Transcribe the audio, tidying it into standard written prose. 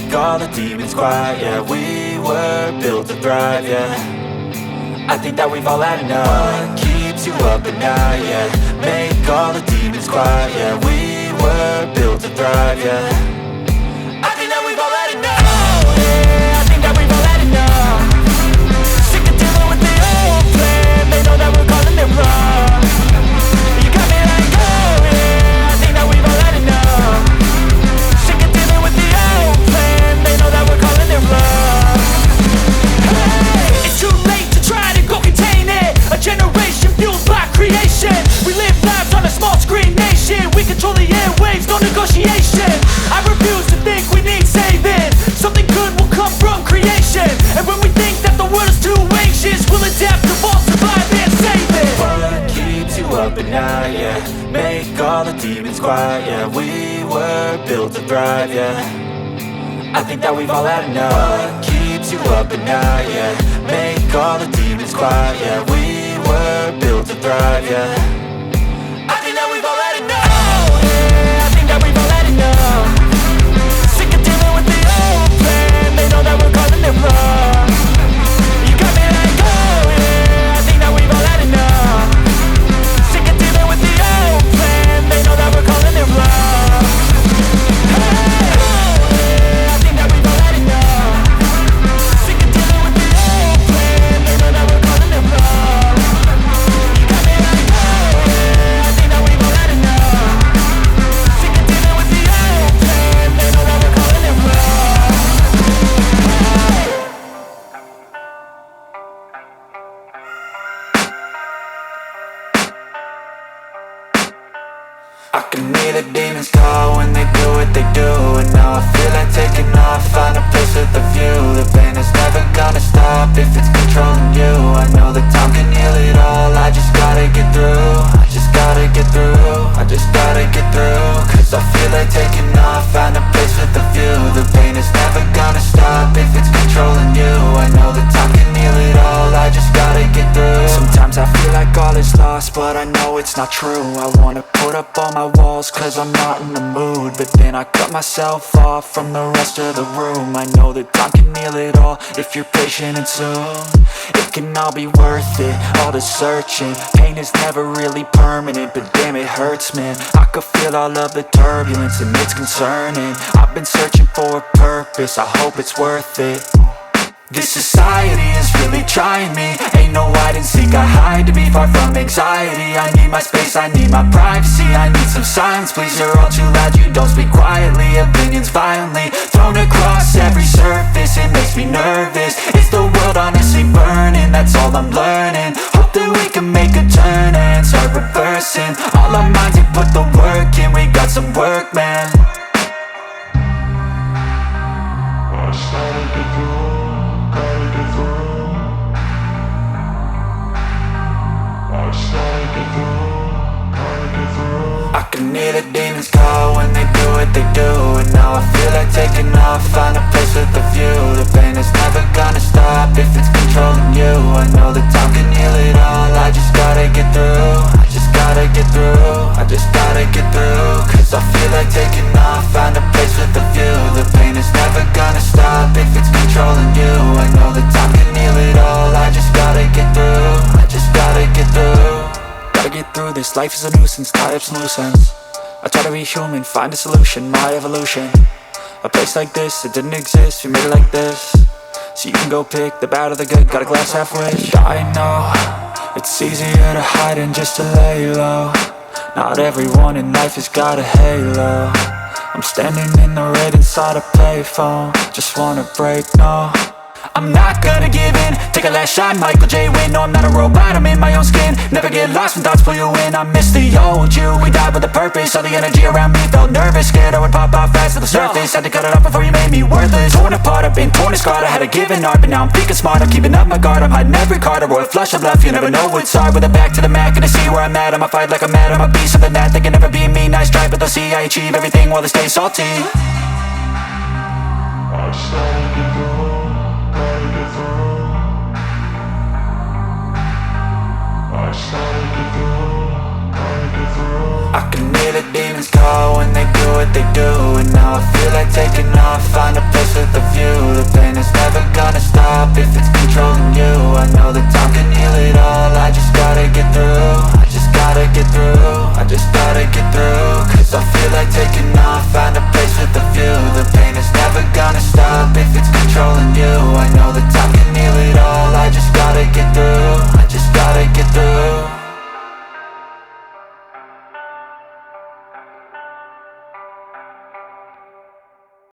make all the demons quiet. Yeah, we were built to thrive, yeah. I think that we've all had enough. What keeps you up at night, yeah. Make all the demons quiet, yeah. We were built to thrive, yeah. I think that we've all had enough. Oh, yeah, I think that we've all had enough. Sick of dealing with the old plan. They know that we're calling it wrong. You got me like, oh, yeah, I think that we've all had enough. Sick of dealing with the old plan. They know that we're calling it wrong. Hey, it's too late to try to go contain it. A generation fueled by creation. We live lives on a small screen nation. We control the airwaves, no negotiation. I refuse to think we need saving. Something good will come from creation. And when we think that the world is too anxious, we'll adapt, evolve, survive and save it. What keeps you up at night, yeah. Make all the demons quiet, yeah. We were built to thrive, yeah. I think that we've all had enough. What keeps you up at night, yeah. Make all the demons quiet, yeah. We were built to thrive, yeah. I think that we've all had enough. Oh, yeah, I think that we've all had enough. Sick of dealing with the old plan. They know that we're calling it wrong. You got me like, oh, yeah, I think that we've all had enough. Sick of dealing with the old plan. They know that we're calling it wrong. Hey, oh, yeah, I think that we've all had enough. Sick of dealing with the old plan. They know that we're calling it wrong. You got me like, oh, yeah, I think that we've all had enough. Sick of dealing with the old plan. They know that we're calling it wrong. I can hear the demons call when they do what they do. And now I feel like taking off, find a place with a view. The pain is never gonna stop if it's controlling you. I know that time can heal it all, I just gotta get through. I just gotta get through, I just gotta get through. Cause I feel like taking off, find a place with a view. The pain is never gonna stop if it's controlling you. I know that time can heal it all, I just gotta get through. Sometimes I feel like all is lost, but I know it's not true. I wanna put up all my walls cause I'm not in the mood. But then I cut myself off from the rest of the room. I know that time can heal it all if you're patient and soon. It can all be worth it, all the searching. Pain is never really permanent, but damn it hurts, man. I could feel all of the turbulence and it's concerning. I've been searching for a purpose, I hope it's worth it. This society is really trying me. Ain't no hide and seek, I hide to be far from anxiety. I need my space, I need my privacy. I need some silence, please, you're all too loud. You don't speak quietly, opinions violently thrown across every surface. It makes me nervous, is the world honestly burning? That's all I'm learning. Hope that we can make a turn and start reversing. All our minds and put the work in, we got some work, man. I can hear the demons call when they do what they do. And now I feel like taking off, find a place with a view. The pain is never gonna stop if it's controlling you. I know that time can heal it all, I just gotta get through. I just gotta get through, I just gotta get through. Cause I feel like taking off, find a place with a view. The pain is never gonna stop if it's controlling you. I know that time can heal it all, I just gotta get through. I just gotta get through. Gotta get through this, life is a nuisance, tie up some loose ends. I try to be human, find a solution, my evolution. A place like this, it didn't exist, we made it like this. So you can go pick the bad or the good, got a glass half wish. I know, it's easier to hide than just to lay low. Not everyone in life has got a halo. I'm standing in the red inside a payphone. Just wanna break, no, I'm not gonna give in. Take a last shot, Michael J. Win. No, I'm not a robot, I'm in my own skin. Never get lost when thoughts pull you in. I miss the old you, we died with a purpose. All the energy around me felt nervous, scared I would pop off fast to the surface. Had to cut it off before you made me worthless. Torn apart, I've been torn and scarred. I had a given art, but now I'm thinking smart. I'm keeping up my guard, I'm hiding every card. A royal flush of love, you never know what's hard. With a back to the mat, gonna see where I'm at. I'ma fight like I'm mad, I'ma be something that they can never be me. Nice try, but they'll see I achieve everything while they stay salty. I can hear the demons call when they do what they do. And now I feel like taking off, find a place with a view. The pain is never gonna stop if it's controlling you. I know that time can heal it all, I just gotta get through. I just gotta get through, I just gotta get through. Cause I feel like taking off, find a place with a view. The pain is never gonna stop if it's controlling you. I know that time can